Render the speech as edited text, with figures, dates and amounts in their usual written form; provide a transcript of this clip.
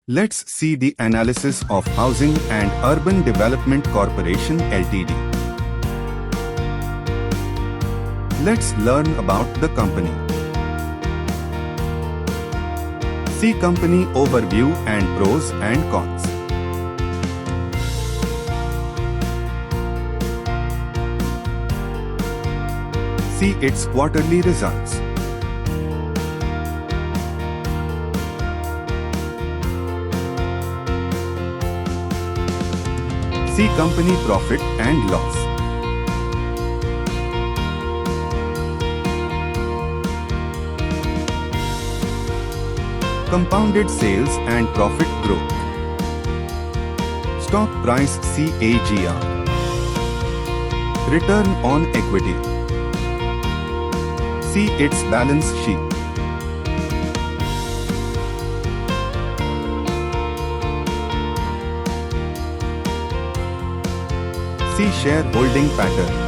Let's see the analysis of Housing and Urban Development Corporation Ltd. Let's learn about the company. See company overview and pros and cons. See its quarterly results. See company profit and loss. Compounded sales and profit growth. Stock price CAGR. Return on equity. See its balance sheet. See shareholding pattern.